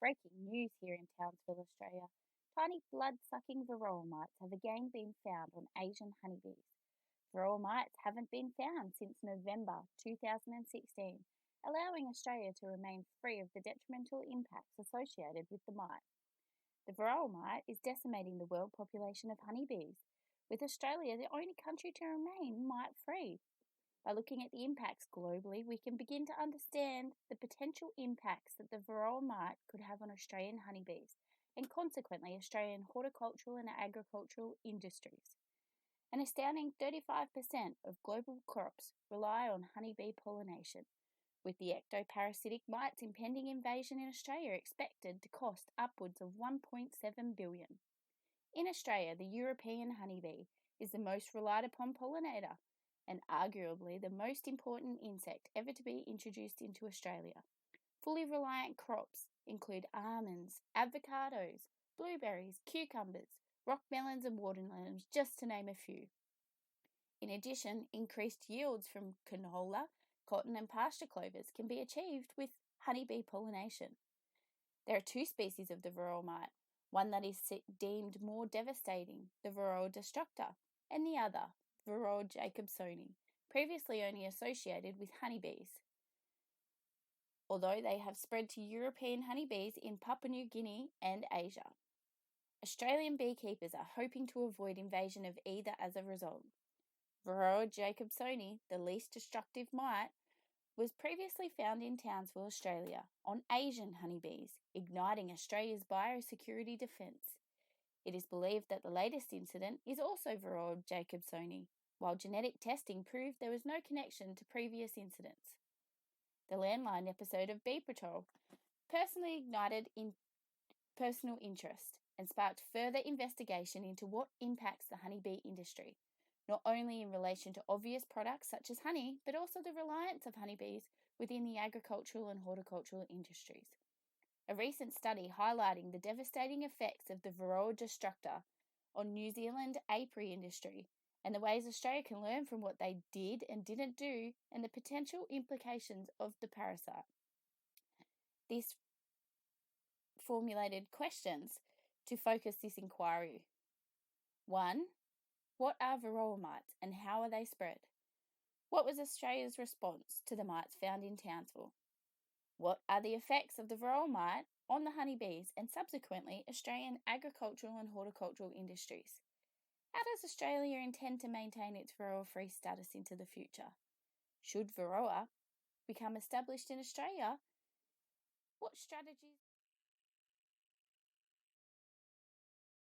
Breaking news here in Townsville, Australia. Tiny blood-sucking varroa mites have again been found on Asian honeybees. Varroa mites haven't been found since November 2016, allowing Australia to remain free of the detrimental impacts associated with the mite. The varroa mite is decimating the world population of honeybees, with Australia the only country to remain mite-free. By looking at the impacts globally, we can begin to understand the potential impacts that the varroa mite could have on Australian honeybees and consequently Australian horticultural and agricultural industries. An astounding 35% of global crops rely on honeybee pollination, with the ectoparasitic mite's impending invasion in Australia expected to cost upwards of $1.7 billion. In Australia, the European honeybee is the most relied upon pollinator and arguably the most important insect ever to be introduced into Australia. Fully reliant crops include almonds, avocados, blueberries, cucumbers, rock melons and watermelons, just to name a few. In addition, increased yields from canola, cotton and pasture clovers can be achieved with honeybee pollination. There are two species of the varroa mite, one that is deemed more devastating, the Varroa destructor, and the other, Varroa jacobsoni, previously only associated with honeybees, although they have spread to European honeybees in Papua New Guinea and Asia. Australian beekeepers are hoping to avoid invasion of either as a result. Varroa jacobsoni, the least destructive mite, was previously found in Townsville, Australia, on Asian honeybees, igniting Australia's biosecurity defence. It is believed that the latest incident is also Varroa jacobsoni, while genetic testing proved there was no connection to previous incidents. The landline episode of Bee Patrol personally ignited personal interest and sparked further investigation into what impacts the honeybee industry, not only in relation to obvious products such as honey, but also the reliance of honeybees within the agricultural and horticultural industries. A recent study highlighting the devastating effects of the Varroa destructor on New Zealand apiary industry and the ways Australia can learn from what they did and didn't do and the potential implications of the parasite. This formulated questions to focus this inquiry. 1. What are varroa mites and how are they spread? What was Australia's response to the mites found in Townsville? What are the effects of the varroa mite on the honeybees and subsequently Australian agricultural and horticultural industries? How does Australia intend to maintain its varroa-free status into the future? Should varroa become established in Australia, what strategies